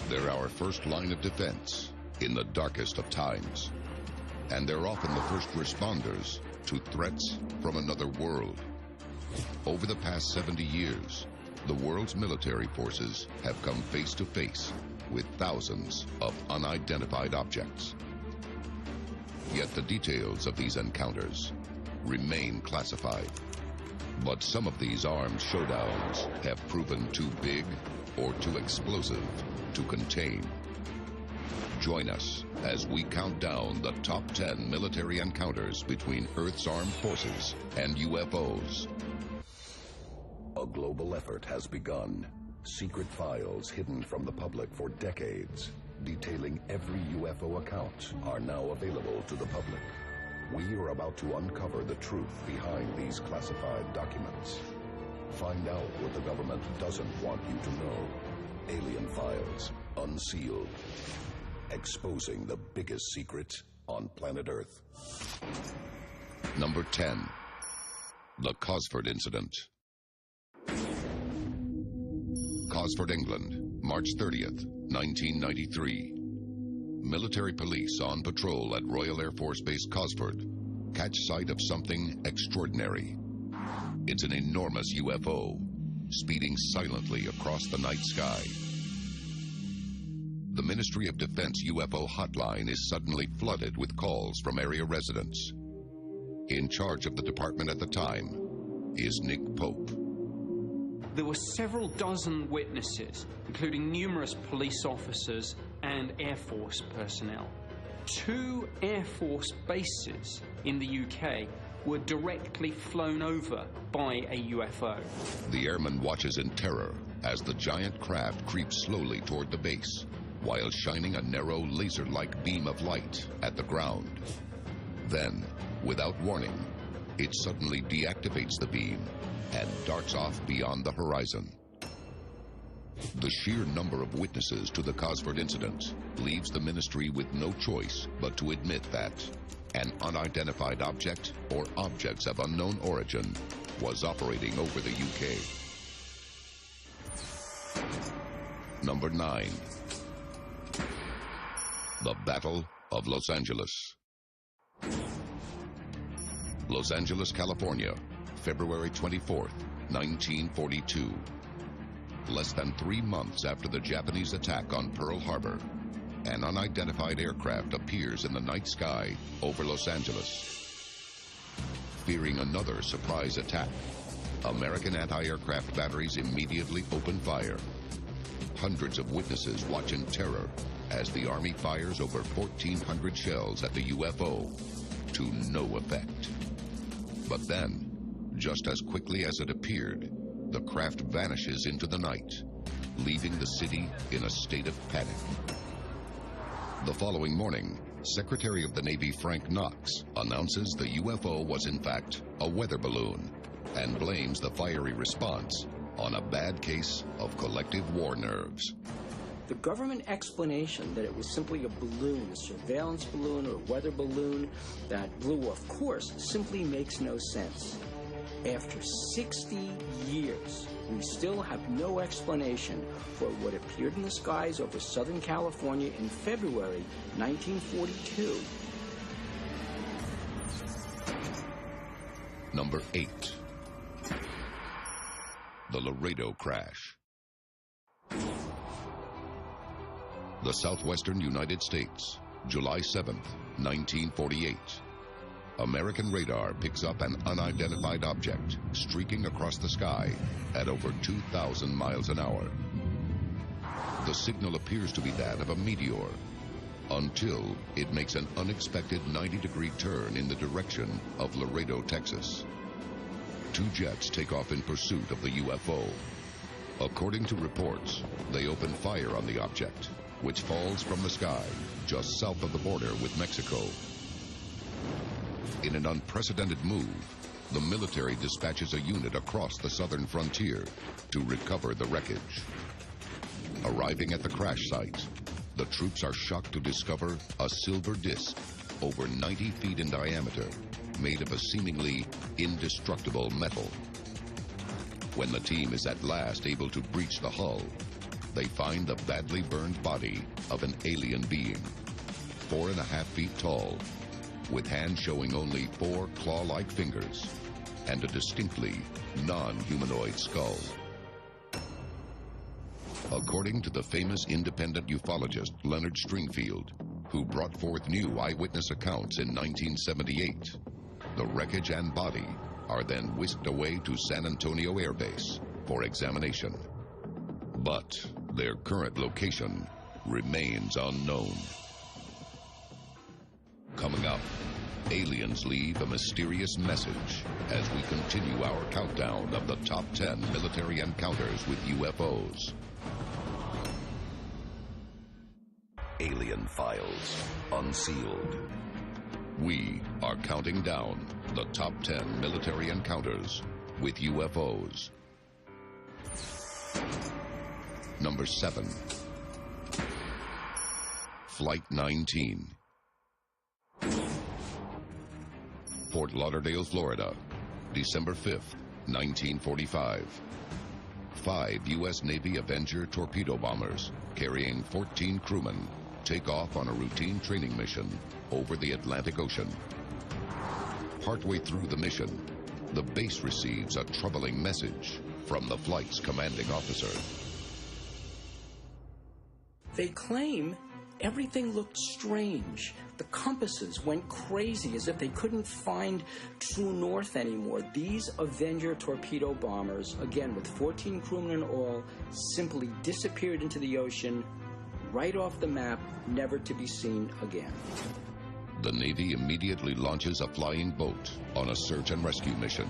They're our first line of defense in the darkest of times. And they're often the first responders to threats from another world. Over the past 70 years, the world's military forces have come face to face with thousands of unidentified objects. Yet the details of these encounters remain classified. But some of these armed showdowns have proven too big or too explosive to contain. Join us as we count down the top 10 military encounters between Earth's armed forces and UFOs. A global effort has begun. Secret files hidden from the public for decades, detailing every UFO account, are now available to the public. We are about to uncover the truth behind these classified documents. Find out what the government doesn't want you to know. Alien Files, Unsealed. Exposing the biggest secret on planet Earth. Number 10. The Cosford Incident. Cosford, England, March 30th, 1993. Military police on patrol at Royal Air Force Base Cosford catch sight of something extraordinary. It's an enormous UFO speeding silently across the night sky. The Ministry of Defense UFO hotline is suddenly flooded with calls from area residents. In charge of the department at the time is Nick Pope. There were several dozen witnesses, including numerous police officers and Air Force personnel. 2 Air Force bases in the UK were directly flown over by a UFO. The airman watches in terror as the giant craft creeps slowly toward the base, while shining a narrow laser-like beam of light at the ground. Then, without warning, it suddenly deactivates the beam and darts off beyond the horizon. The sheer number of witnesses to the Cosford incident leaves the ministry with no choice but to admit that an unidentified object or objects of unknown origin was operating over the UK. Number 9. The Battle of Los Angeles. Los Angeles, California, February 24th, 1942. Less than 3 months after the Japanese attack on Pearl Harbor, an unidentified aircraft appears in the night sky over Los Angeles. Fearing another surprise attack, American anti-aircraft batteries immediately open fire. Hundreds of witnesses watch in terror as the Army fires over 1,400 shells at the UFO, to no effect. But then, just as quickly as it appeared, the craft vanishes into the night, leaving the city in a state of panic. The following morning, Secretary of the Navy Frank Knox announces the UFO was in fact a weather balloon and blames the fiery response on a bad case of collective war nerves. The government explanation that it was simply a balloon, a surveillance balloon or a weather balloon that blew off course, simply makes no sense. After 60 years, we still have no explanation for what appeared in the skies over Southern California in February 1942. Number 8. The Laredo Crash. The southwestern United States, July 7th, 1948. American radar picks up an unidentified object streaking across the sky at over 2,000 miles an hour. The signal appears to be that of a meteor, until it makes an unexpected 90-degree turn in the direction of Laredo, Texas. 2 jets take off in pursuit of the UFO. According to reports, they open fire on the object, which falls from the sky just south of the border with Mexico. In an unprecedented move, the military dispatches a unit across the southern frontier to recover the wreckage. Arriving at the crash site, the troops are shocked to discover a silver disc over 90 feet in diameter, made of a seemingly indestructible metal. When the team is at last able to breach the hull, they find the badly burned body of an alien being, 4.5 feet tall, with hands showing only 4 claw-like fingers and a distinctly non-humanoid skull. According to the famous independent ufologist Leonard Stringfield, who brought forth new eyewitness accounts in 1978, the wreckage and body are then whisked away to San Antonio Air Base for examination. But their current location remains unknown. Coming up, aliens leave a mysterious message as we continue our countdown of the top 10 military encounters with UFOs. Alien Files Unsealed. We are counting down the top 10 military encounters with UFOs. Number 7. Flight 19. Fort Lauderdale, Florida, December 5th, 1945. 5 U.S. Navy Avenger torpedo bombers carrying 14 crewmen take off on a routine training mission over the Atlantic Ocean. Partway through the mission, the base receives a troubling message from the flight's commanding officer. They claim everything looked strange. The compasses went crazy as if they couldn't find true north anymore. These Avenger torpedo bombers, again with 14 crewmen in all, simply disappeared into the ocean, right off the map, never to be seen again. The Navy immediately launches a flying boat on a search and rescue mission.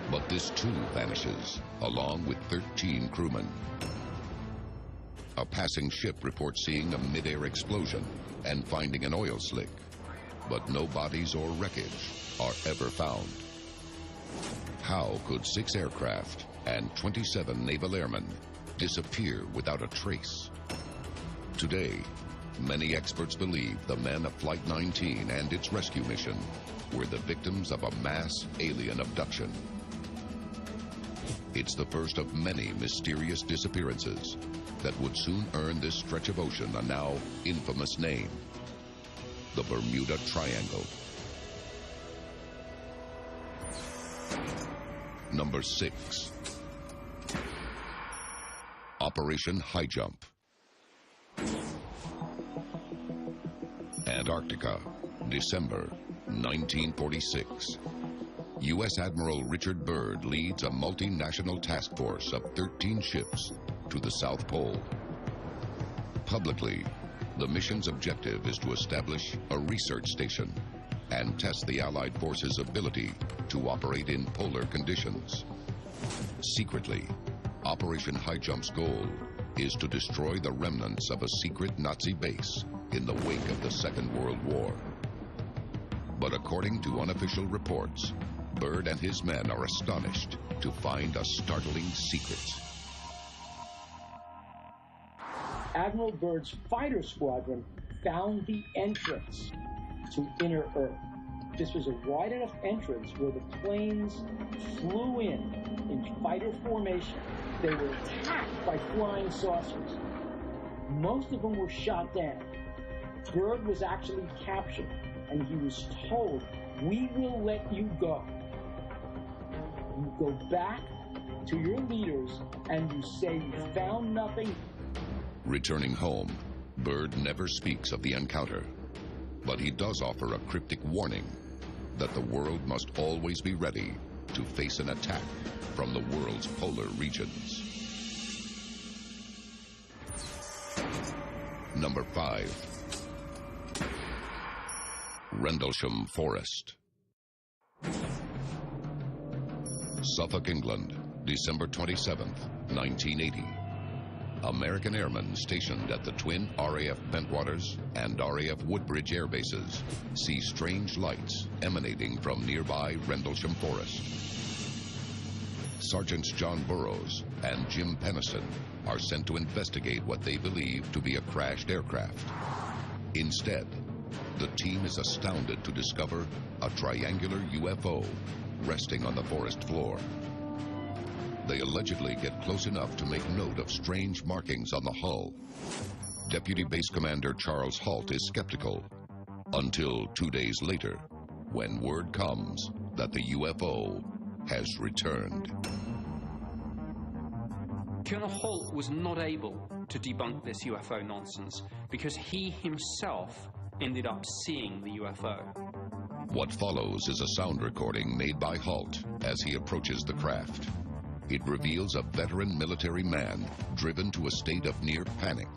But this too vanishes, along with 13 crewmen. A passing ship reports seeing a mid-air explosion and finding an oil slick, but no bodies or wreckage are ever found. How could 6 aircraft and 27 naval airmen disappear without a trace? Today, many experts believe the men of Flight 19 and its rescue mission were the victims of a mass alien abduction. It's the first of many mysterious disappearances that would soon earn this stretch of ocean a now infamous name: the Bermuda Triangle. Number 6. Operation High Jump. Antarctica, December 1946. U.S. Admiral Richard Byrd leads a multinational task force of 13 ships to the South Pole. Publicly, the mission's objective is to establish a research station and test the Allied forces' ability to operate in polar conditions. Secretly, Operation High Jump's goal is to destroy the remnants of a secret Nazi base in the wake of the Second World War. But according to unofficial reports, Byrd and his men are astonished to find a startling secret. Admiral Byrd's fighter squadron found the entrance to Inner Earth. This was a wide enough entrance where the planes flew in fighter formation. They were attacked by flying saucers. Most of them were shot down. Byrd was actually captured, and he was told, "We will let you go. You go back to your leaders and you say you found nothing." Returning home, Byrd never speaks of the encounter, but he does offer a cryptic warning that the world must always be ready to face an attack from the world's polar regions. Number 5. Rendlesham Forest. Suffolk, England, December 27th, 1980. American airmen stationed at the twin RAF Bentwaters and RAF Woodbridge air bases see strange lights emanating from nearby Rendlesham Forest. Sergeants John Burroughs and Jim Penniston are sent to investigate what they believe to be a crashed aircraft. Instead, the team is astounded to discover a triangular UFO resting on the forest floor. They allegedly get close enough to make note of strange markings on the hull. Deputy Base Commander Charles Halt is skeptical, until 2 days later, when word comes that the UFO has returned. Colonel Halt was not able to debunk this UFO nonsense because he himself ended up seeing the UFO. What follows is a sound recording made by Halt as he approaches the craft. It reveals a veteran military man driven to a state of near panic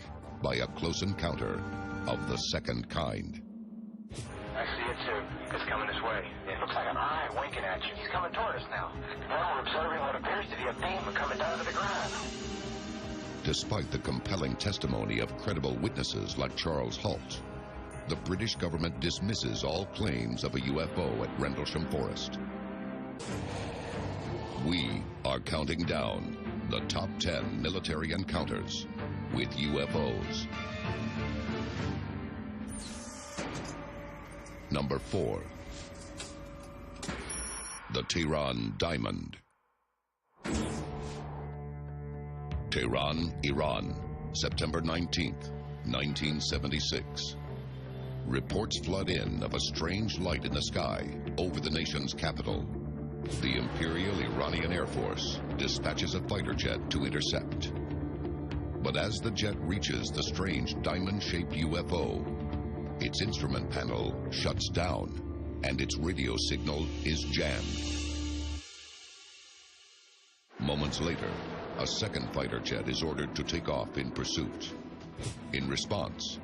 by a close encounter of the second kind. I see it too. It's coming this way. It looks like an eye winking at you. He's coming toward us now. Now we're observing what appears to be a beam coming down to the ground. Despite the compelling testimony of credible witnesses like Charles Halt, the British government dismisses all claims of a UFO at Rendlesham Forest. We are counting down the top 10 military encounters with UFOs. Number 4. The Tehran Diamond. Tehran, Iran, September 19th, 1976. Reports flood in of a strange light in the sky over the nation's capital. The Imperial Iranian Air Force dispatches a fighter jet to intercept. But as the jet reaches the strange diamond-shaped UFO, its instrument panel shuts down and its radio signal is jammed. Moments later, a second fighter jet is ordered to take off in pursuit. In response,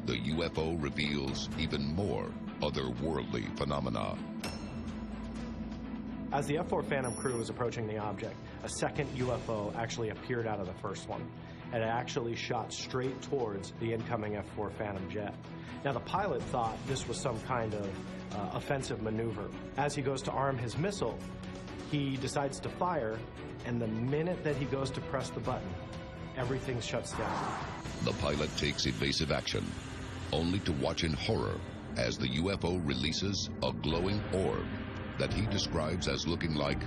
the UFO reveals even more otherworldly phenomena. As the F-4 Phantom crew was approaching the object, a second UFO actually appeared out of the first one, and it actually shot straight towards the incoming F-4 Phantom jet. Now, the pilot thought this was some kind of offensive maneuver. As he goes to arm his missile, he decides to fire, and the minute that he goes to press the button, everything shuts down. The pilot takes evasive action, only to watch in horror as the UFO releases a glowing orb that he describes as looking like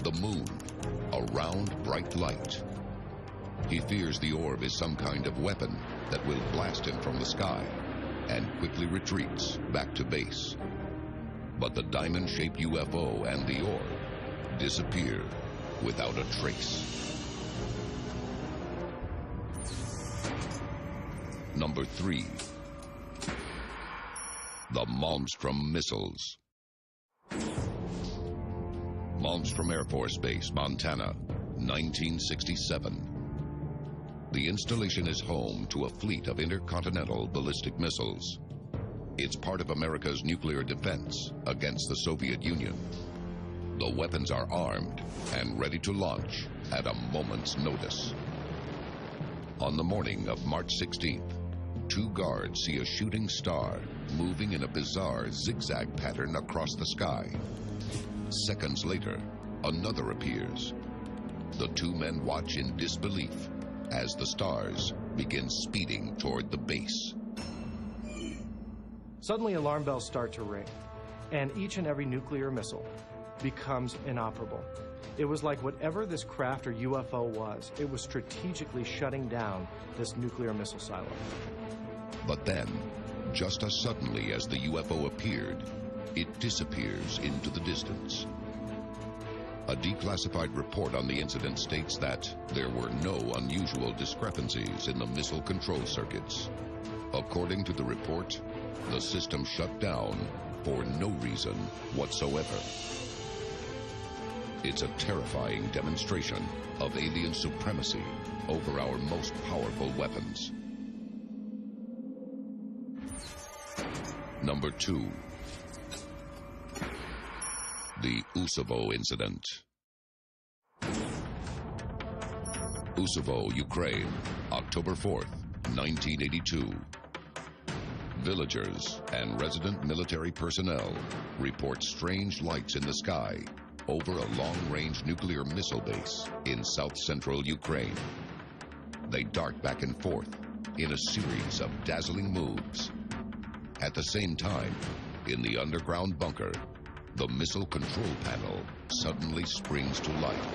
the moon, a round, bright light. He fears the orb is some kind of weapon that will blast him from the sky, and quickly retreats back to base. But the diamond-shaped UFO and the orb disappear without a trace. Number 3. The Malmstrom Missiles. Malmstrom Air Force Base, Montana, 1967. The installation is home to a fleet of intercontinental ballistic missiles. It's part of America's nuclear defense against the Soviet Union. The weapons are armed and ready to launch at a moment's notice. On the morning of March 16th, 2 guards see a shooting star moving in a bizarre zigzag pattern across the sky. Seconds later, another appears. The 2 men watch in disbelief as the stars begin speeding toward the base. Suddenly, alarm bells start to ring, and each and every nuclear missile becomes inoperable. It was like whatever this craft or UFO was, it was strategically shutting down this nuclear missile silo. But then, just as suddenly as the UFO appeared, it disappears into the distance. A declassified report on the incident states that there were no unusual discrepancies in the missile control circuits. According to the report, the system shut down for no reason whatsoever. It's a terrifying demonstration of alien supremacy over our most powerful weapons. Number 2. The Usovo Incident. Usovo, Ukraine, October 4th, 1982. Villagers and resident military personnel report strange lights in the sky over a long-range nuclear missile base in south-central Ukraine. They dart back and forth in a series of dazzling moves. At the same time, in the underground bunker, the missile control panel suddenly springs to life.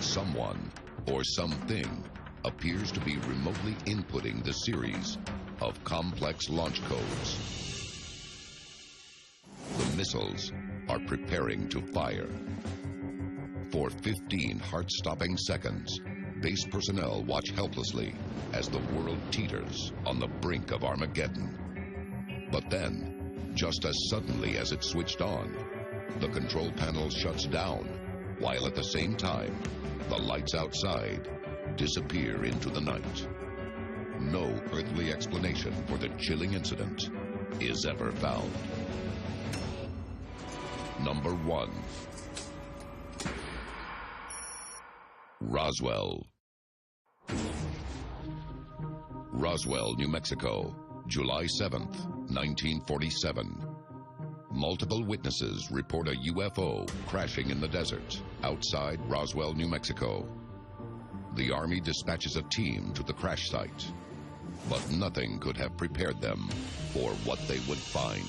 someone or something appears to be remotely inputting the series of complex launch codes. The missiles are preparing to fire. For 15 heart-stopping seconds, base personnel watch helplessly as the world teeters on the brink of Armageddon. But then, just as suddenly as it switched on, the control panel shuts down, while at the same time, the lights outside disappear into the night. No earthly explanation for the chilling incident is ever found. Number 1. Roswell. Roswell, New Mexico, July 7th, 1947. Multiple witnesses report a UFO crashing in the desert outside Roswell, New Mexico. The Army dispatches a team to the crash site, but nothing could have prepared them for what they would find.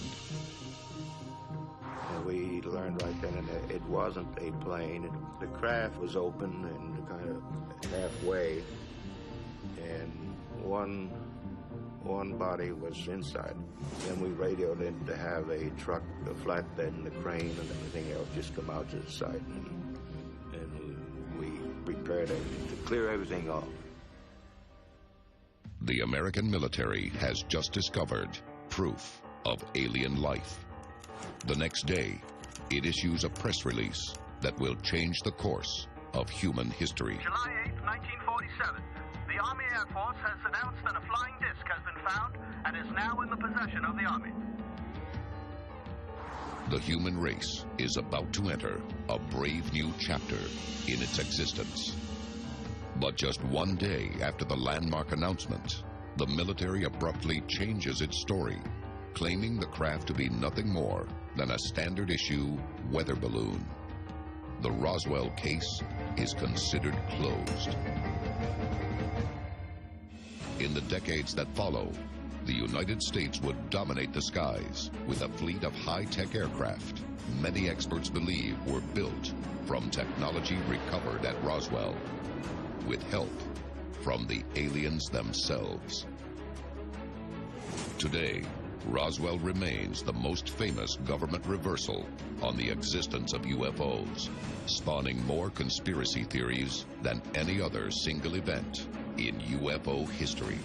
We learned right then that it wasn't a plane. The craft was open and kind of halfway, and one body was inside. Then we radioed in to have a truck, a flatbed, and the crane and everything else just come out to the site, and we prepared everything to clear everything off. The American military has just discovered proof of alien life. The next day, it issues a press release that will change the course of human history. July 8, 1947. The Army Air Force has announced that a flying disc has been found and is now in the possession of the Army. The human race is about to enter a brave new chapter in its existence. But just one day after the landmark announcement, the military abruptly changes its story, claiming the craft to be nothing more than a standard issue weather balloon. The Roswell case is considered closed. In the decades that follow, the United States would dominate the skies with a fleet of high-tech aircraft many experts believe were built from technology recovered at Roswell, with help from the aliens themselves. Today, Roswell remains the most famous government reversal on the existence of UFOs, spawning more conspiracy theories than any other single event in UFO history.